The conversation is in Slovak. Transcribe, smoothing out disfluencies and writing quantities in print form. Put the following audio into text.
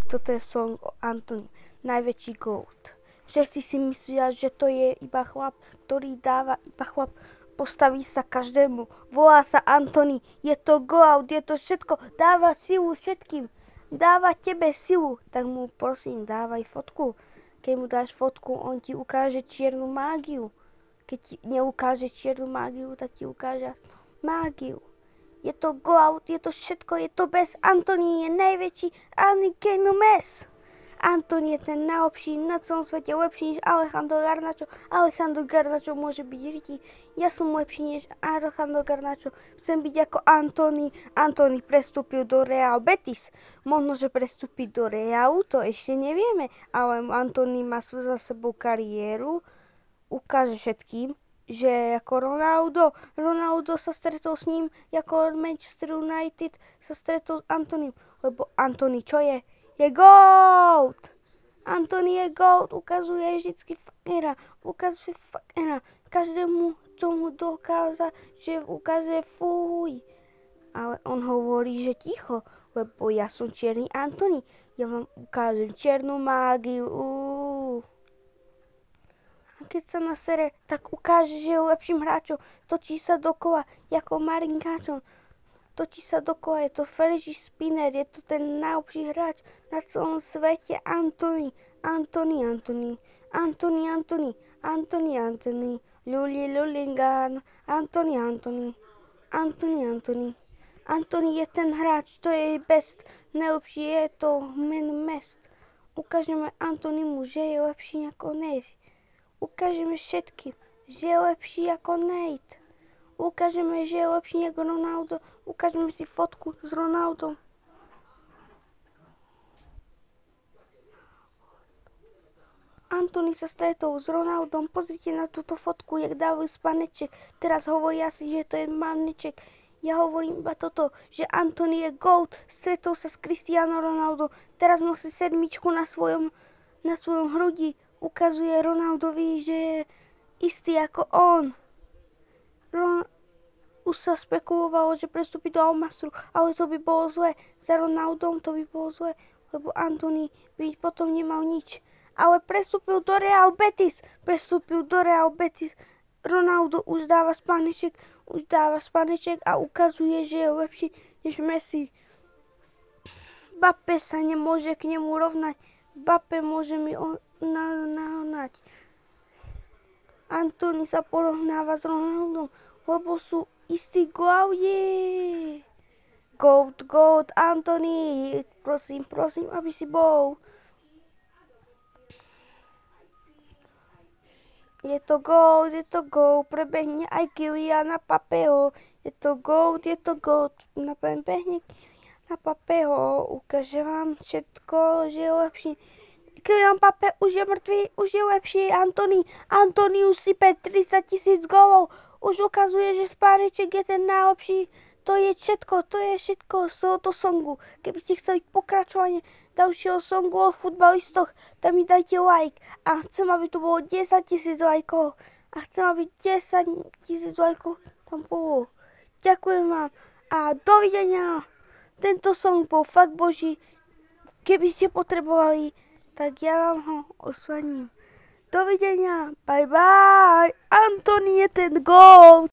Toto je song o Antoni, najväčší GOAT. Všetci si myslia, že to je iba chlap, ktorý dáva iba chlap. Postaví sa každému, volá sa Antoni, je to GOAT, je to všetko, dáva silu všetkým, dáva tebe silu, tak mu prosím dávaj fotku. Keď mu dáš fotku, on ti ukáže čiernu mágiu. Keď ti neukáže čiernu mágiu, tak ti ukáže mágiu. Je to GOAT, je to všetko, je to bez Antoni, je najväčší Mes. Antoni je ten najlepší na celom svete, lepší než Alejandro Garnacho. Alejandro Garnacho môže byť riti. Ja som lepší než Alejandro Garnacho. Chcem byť ako Antoni. Antoni prestúpil do Real Betis. Možno, že prestúpi do Realu, to ešte nevieme. Ale Antoni má za sebou kariéru. Ukáže všetkým, že ako Ronaldo sa stretol s ním, ako Manchester United sa stretol s Antonim. Lebo Antoni čo je? Je GOAT! Antoni je GOAT, ukazuje vždycky fakera, každému, čo mu dokáza, že ukazuje fuj. Ale on hovorí, že ticho, lebo ja som čierny Antoni, ja vám ukážem čiernu mágiu. A keď sa nasere, tak ukáže, že je lepším hráčom, točí sa dokola, ako Marinkáčom. Točí sa dokola, je to Fergie Spinner, je to ten najlepší hráč na celom svete, Antoni, Luli Lulingan, Antoni. Antoni je ten hráč, to je best, najlepší je to Mest. Ukážeme Antonimu, že je lepší ako Nate. Ukážeme všetkým, že je lepší ako Nate. Ukážeme, že je lepší ako Ronaldo. Ukážeme si fotku s Ronaldom. Antoni sa stretol s Ronaldom. Pozrite na túto fotku, jak dávajú spaneček. Teraz hovoria si, že to je maneček. Ja hovorím iba toto, že Antoni je GOAT. Stretol sa s Cristiano Ronaldo. Teraz nosí sedmičku na svojom hrudi. Ukazuje Ronaldovi, že je istý ako on. Už sa spekulovalo, že prestúpi do Al-Masru, ale to by bolo zle. Za Ronaldom to by bolo zle, lebo Antoni by potom nemal nič. Ale prestúpil do Real Betis. Ronaldo už dáva spaneček a ukazuje, že je lepší než Messi. Mbappé sa nemôže k nemu rovnať. Mbappé môže mi nahnať. Antoni sa porovnáva s Ronaldom, lebo sú istí GOAT. GOAT, Antoni, prosím, aby si bol. Je to GOAT, prebehne aj Kyliana Mbappého. Je to GOAT, prebehne Kyliana Mbappého. Ukáže vám všetko, že je lepší. Kylian Mbappé už je mŕtvý, už je lepší Antoni už sype 30 000 gólov. Už ukazuje, že Spáneček je ten najlepší. To je všetko z tohoto songu. Keby ste chceli pokračovanie ďalšieho songu o futbalistoch, tak mi dajte like. A chcem, aby tu bolo 10 000 lajkov. Tam bolo. Ďakujem vám a dovidenia. Tento song bol fakt boží. Keby ste potrebovali, tak ja vám ho osvaním. Dovidenia, bye bye. Antoni je ten GOAT.